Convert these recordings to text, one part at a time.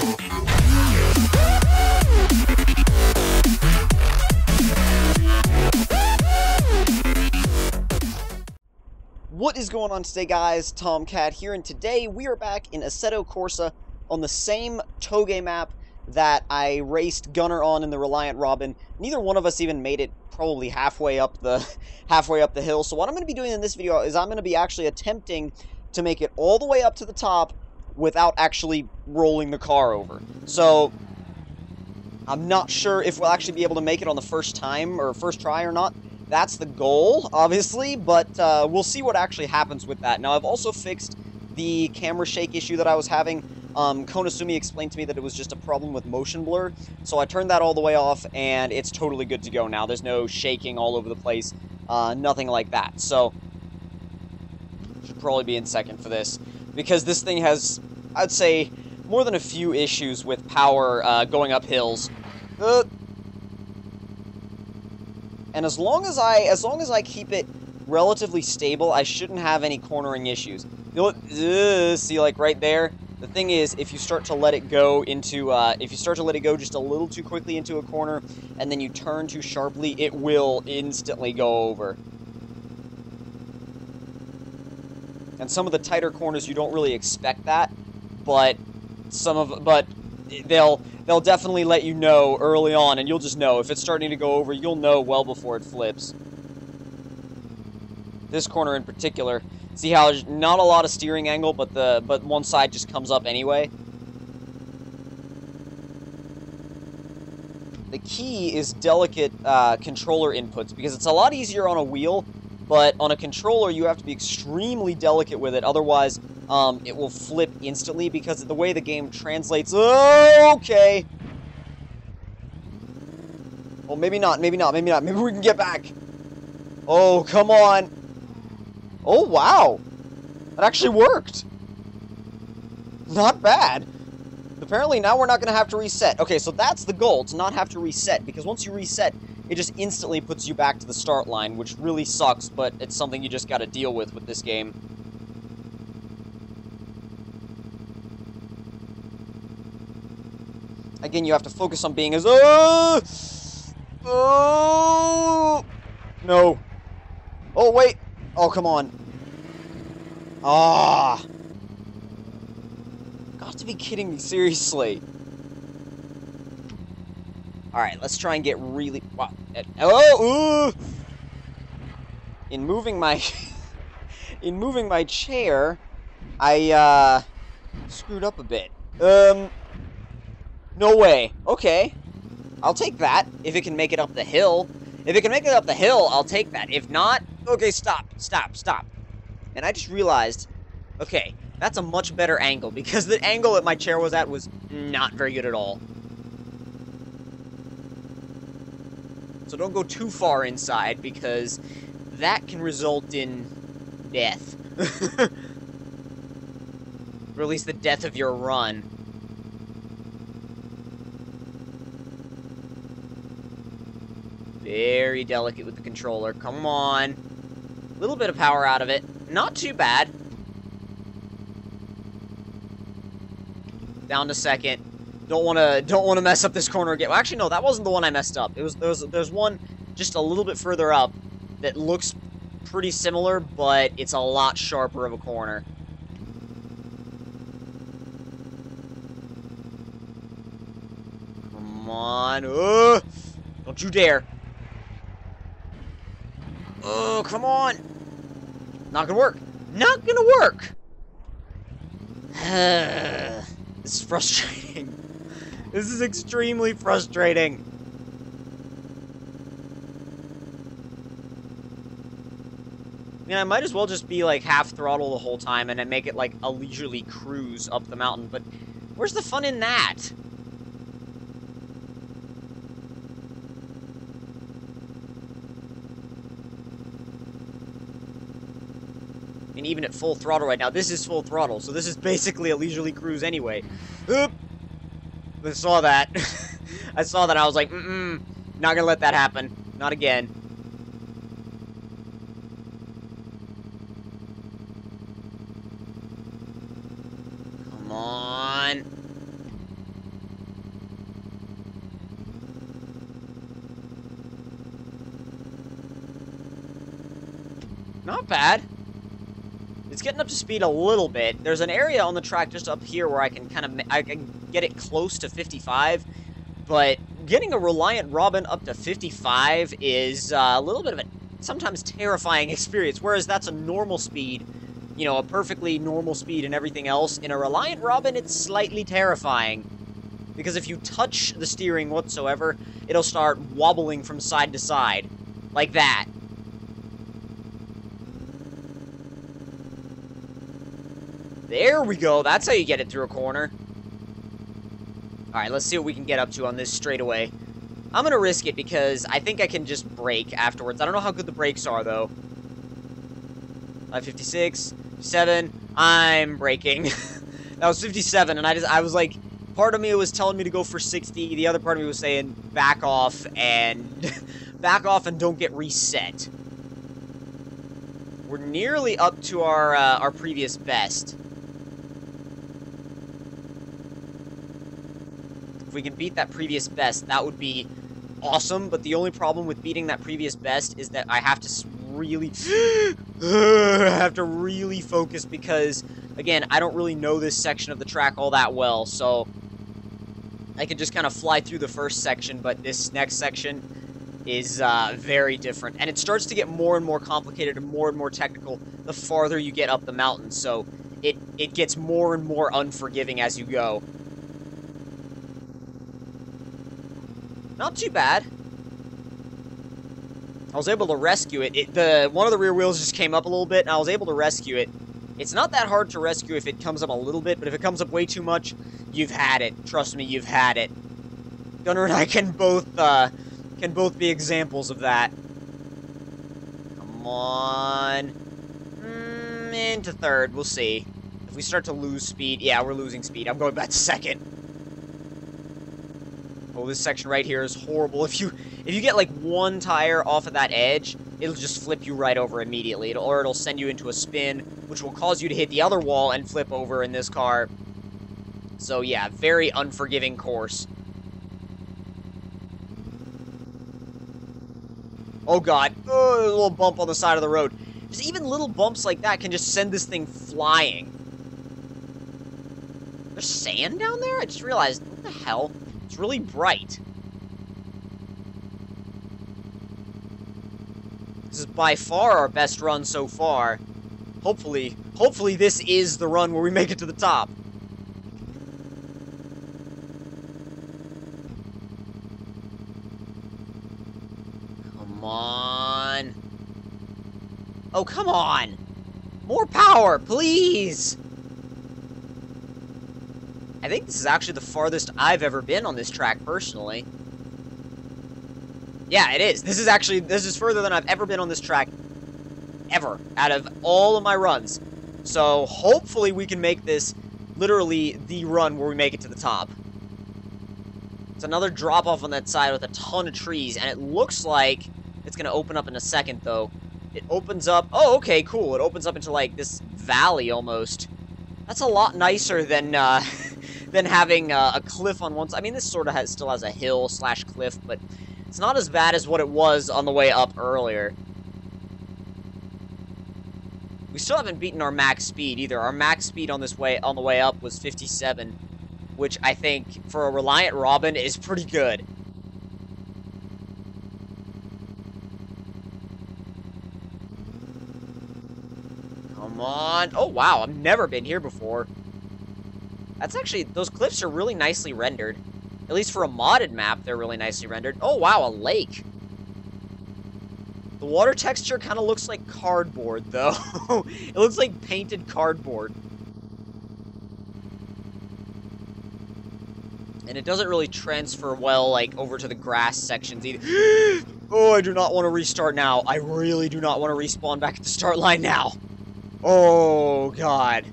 What is going on today, guys? Tomcat here, and today we are back in Assetto Corsa on the same Touge map that I raced Gunner on in the Reliant Robin. Neither one of us even made it probably halfway up the hill. So what I'm going to be doing in this video is I'm going to be actually attempting to make it all the way up to the top without actually rolling the car over. So I'm not sure if we'll actually be able to make it on the first time or first try or not. That's the goal, obviously, but we'll see what actually happens with that. Now, I've also fixed the camera shake issue that I was having. Konasumi explained to me that it was just a problem with motion blur, so I turned that all the way off, and it's totally good to go now. There's no shaking all over the place, nothing like that. So, should probably be in second for this, because this thing has, I'd say, more than a few issues with power going up hills. And as long as I keep it relatively stable, I shouldn't have any cornering issues. See, like right there. The thing is, if you start to let it go into, just a little too quickly into a corner, and then you turn too sharply, it will instantly go over. And some of the tighter corners, you don't really expect that, but they'll definitely let you know early on, and you'll just know. If it's starting to go over, you'll know well before it flips. This corner in particular, see how there's not a lot of steering angle, but one side just comes up anyway. The key is delicate controller inputs, because it's a lot easier on a wheel, but on a controller you have to be extremely delicate with it, otherwise it will flip instantly because of the way the game translates. Okay. Well, maybe not. Maybe we can get back. Oh, come on. Oh, wow. That actually worked. Not bad. Apparently now we're not going to have to reset. Okay, so that's the goal, to not have to reset, because once you reset, it just instantly puts you back to the start line, which really sucks, but it's something you just got to deal with this game. Again, you have to focus on being as... Oh! No. Oh, wait. Oh, come on. Ah. Got to be kidding me, seriously. Alright, let's try and get really... Wow. Oh! In moving my... in moving my chair, I, screwed up a bit. No way. Okay. I'll take that, if it can make it up the hill. If it can make it up the hill, I'll take that. If not, okay, stop. And I just realized, okay, that's a much better angle, because the angle that my chair was at was not very good at all. So don't go too far inside, because that can result in death. Or at least the death of your run. Very delicate with the controller. Come on. A little bit of power out of it. Not too bad. Down to second. Don't want to mess up this corner again. Well, actually, no, that wasn't the one I messed up. There's one just a little bit further up that looks pretty similar, but it's a lot sharper of a corner. Come on. Don't you dare. Oh, come on. Not gonna work. Not gonna work. This is frustrating. This is extremely frustrating. I mean, I might as well just be, like, half throttle the whole time and then make it, like, a leisurely cruise up the mountain, but where's the fun in that? And even at full throttle right now, this is full throttle, so this is basically a leisurely cruise anyway. Oop! I saw that. I saw that, I was like, not gonna let that happen. Not again. Come on. Not bad. It's getting up to speed a little bit. There's an area on the track just up here where I can I can get it close to 55, but getting a Reliant Robin up to 55 is a little bit of a sometimes terrifying experience, whereas that's a normal speed, you know, a perfectly normal speed and everything else. In a Reliant Robin, it's slightly terrifying, because if you touch the steering whatsoever, it'll start wobbling from side to side, like that. There we go, that's how you get it through a corner. Alright, let's see what we can get up to on this straightaway. I'm gonna risk it because I think I can just brake afterwards. I don't know how good the brakes are, though. 56, 57, I'm braking. That was 57, and I was like, part of me was telling me to go for 60, the other part of me was saying, back off, and back off and don't get reset. We're nearly up to our previous best. If we can beat that previous best, that would be awesome, but the only problem with beating that previous best is that I have to really focus, because again, I don't really know this section of the track all that well, so I can just kind of fly through the first section, but this next section is very different, and it starts to get more and more complicated and more technical the farther you get up the mountain, so it gets more and more unforgiving as you go. Not too bad. I was able to rescue it. One of the rear wheels just came up a little bit, and I was able to rescue it. It's not that hard to rescue if it comes up a little bit, but if it comes up way too much, you've had it. Trust me, you've had it. Gunnar and I can both be examples of that. Come on. Into third. We'll see. If we start to lose speed, yeah, we're losing speed. I'm going back to second. Oh, this section right here is horrible. If you get like one tire off of that edge, it'll just flip you right over immediately, or it'll send you into a spin, which will cause you to hit the other wall and flip over in this car. So yeah, very unforgiving course. Oh god, oh, a little bump on the side of the road. Just even little bumps like that can just send this thing flying. There's sand down there? I just realized, what the hell? It's really bright. This is by far our best run so far. Hopefully this is the run where we make it to the top. Come on. Oh, come on. More power, please. I think this is actually the farthest I've ever been on this track, personally. Yeah, it is. This is further than I've ever been on this track, ever, out of all of my runs. So, hopefully we can make this literally the run where we make it to the top. It's another drop-off on that side with a ton of trees, and it looks like it's going to open up in a second, though. It opens up... Oh, okay, cool. It opens up into, like, this valley, almost. That's a lot nicer than, than having a cliff on one side. I mean, this sort of still has a hill/cliff, but it's not as bad as what it was on the way up earlier. We still haven't beaten our max speed either. Our max speed on the way up was 57, which I think for a Reliant Robin is pretty good. Come on. Oh, wow. I've never been here before. That's actually... Those cliffs are really nicely rendered. At least for a modded map, they're really nicely rendered. Oh, wow. A lake. The water texture kind of looks like cardboard, though. It looks like painted cardboard. And it doesn't really transfer well, like, over to the grass sections either. Oh, I do not want to restart now. I really do not want to respawn back at the start line now. Oh, God.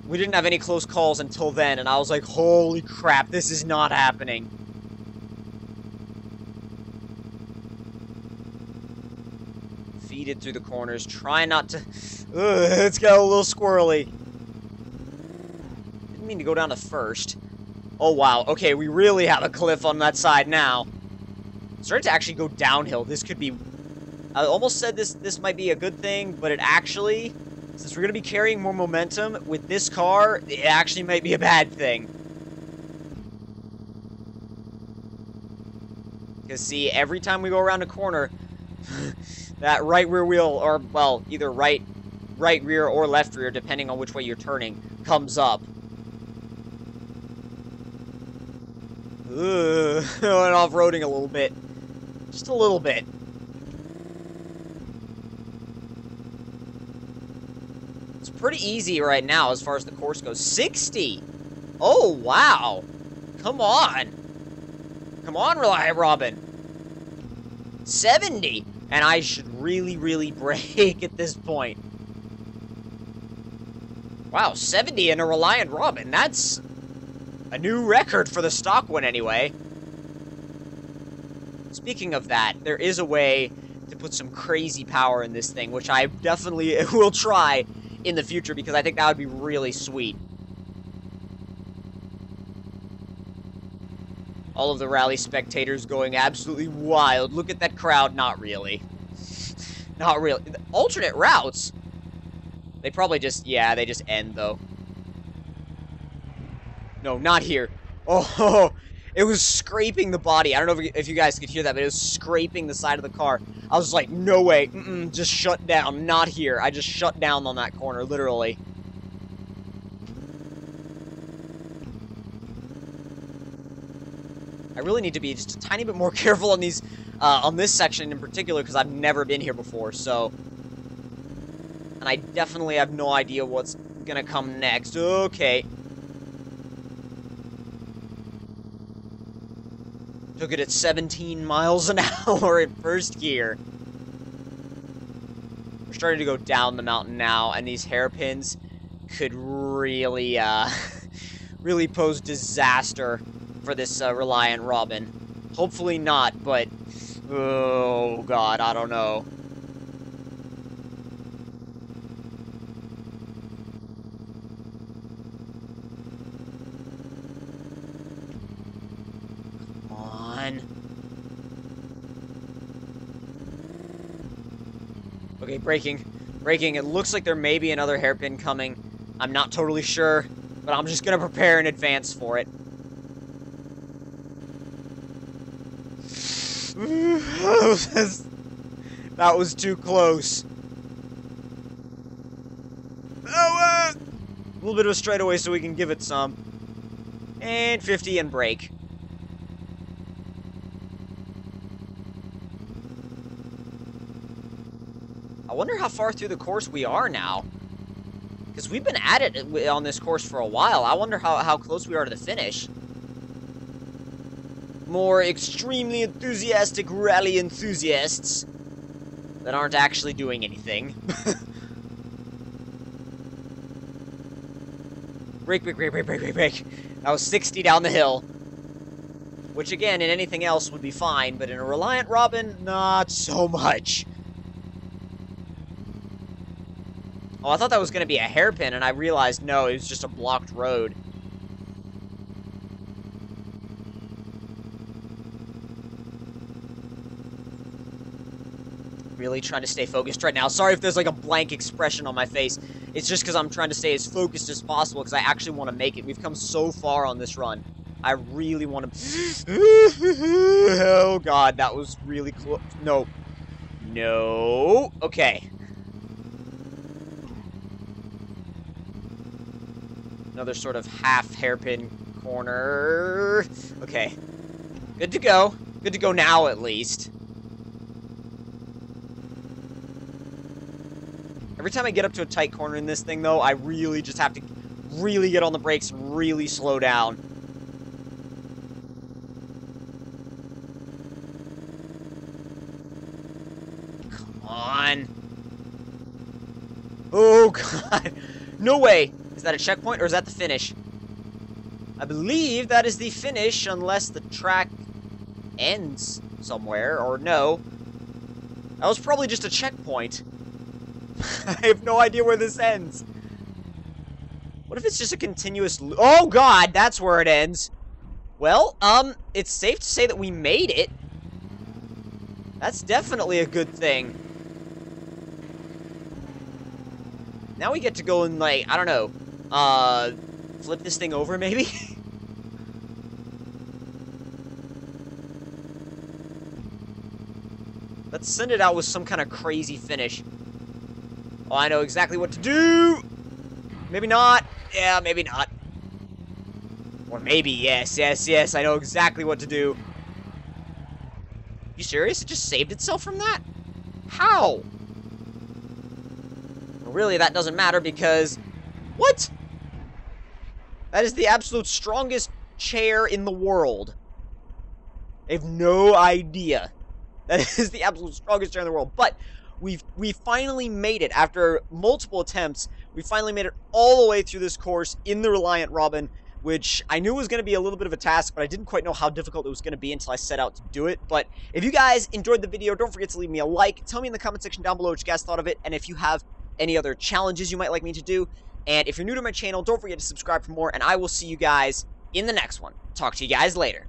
We didn't have any close calls until then, and I was like, holy crap, this is not happening. Feed it through the corners. Try not to... it's got a little squirrely. Didn't mean to go down to first. Oh, wow. Okay, we really have a cliff on that side now. Starting to actually go downhill. This could be I almost said this might be a good thing, but it actually, since we're going to be carrying more momentum with this car, it actually might be a bad thing. Because, see, every time we go around a corner, that right rear wheel, or, well, either right rear or left rear, depending on which way you're turning, comes up. Ugh, went off-roading a little bit. Just a little bit. It's pretty easy right now as far as the course goes. 60! Oh, wow! Come on! Come on, Reliant Robin! 70! And I should really, really brake at this point. Wow, 70 in a Reliant Robin. That's a new record for the stock one, anyway. Speaking of that, there is a way to put some crazy power in this thing, which I definitely will try in the future, because I think that would be really sweet. All of the rally spectators going absolutely wild. Look at that crowd. Not really. Not really. Alternate routes? They probably just, yeah, they just end, though. No, not here. Oh, it was scraping the body. I don't know if you guys could hear that, but it was scraping the side of the car. I was like, no way. Just shut down. Not here. I just shut down on that corner, literally. I really need to be just a tiny bit more careful on these, on this section in particular, because I've never been here before, so. And I definitely have no idea what's gonna come next. Okay. Took it at 17 miles an hour in first gear. We're starting to go down the mountain now, and these hairpins could really, really pose disaster for this Reliant Robin. Hopefully not, but oh god, I don't know. Come on. Okay, braking. Braking. It looks like there may be another hairpin coming. I'm not totally sure, but I'm just gonna prepare in advance for it. That was too close. Oh, a little bit of a straightaway so we can give it some. And 50 and brake. I wonder how far through the course we are now. Because we've been at it on this course for a while. I wonder how close we are to the finish. More extremely enthusiastic rally enthusiasts that aren't actually doing anything. Brake, brake, brake, brake, brake, brake, brake. That was 60 down the hill. Which, again, in anything else would be fine, but in a Reliant Robin, not so much. Oh, I thought that was going to be a hairpin, and I realized, no, it was just a blocked road. Really trying to stay focused right now. Sorry if there's like a blank expression on my face. It's just because I'm trying to stay as focused as possible because I actually want to make it. We've come so far on this run. I really want to... Oh, God. That was really close. No. No. Okay. Another sort of half hairpin corner. Okay. Good to go. Good to go now, at least. Every time I get up to a tight corner in this thing, though, I really just have to really get on the brakes and really slow down. Come on. Oh, God. No way. Is that a checkpoint, or is that the finish? I believe that is the finish, unless the track ends somewhere, or no. That was probably just a checkpoint. I have no idea where this ends. What if it's just a continuous loop? Oh, God, that's where it ends. Well, it's safe to say that we made it. That's definitely a good thing. Now we get to go and, like, I don't know, flip this thing over, maybe? Let's send it out with some kind of crazy finish. Oh, I know exactly what to do! Maybe not. Yeah, maybe not. Or maybe, yes, I know exactly what to do. You serious? It just saved itself from that? How? Well, really, that doesn't matter because... What? That is the absolute strongest chair in the world. I have no idea. That is the absolute strongest chair in the world. But we finally made it. After multiple attempts, we finally made it all the way through this course in the Reliant Robin, which I knew was going to be a little bit of a task, but I didn't quite know how difficult it was going to be until I set out to do it. But if you guys enjoyed the video, don't forget to leave me a like. Tell me in the comment section down below what you guys thought of it, and if you have any other challenges you might like me to do. And if you're new to my channel, don't forget to subscribe for more, and I will see you guys in the next one. Talk to you guys later.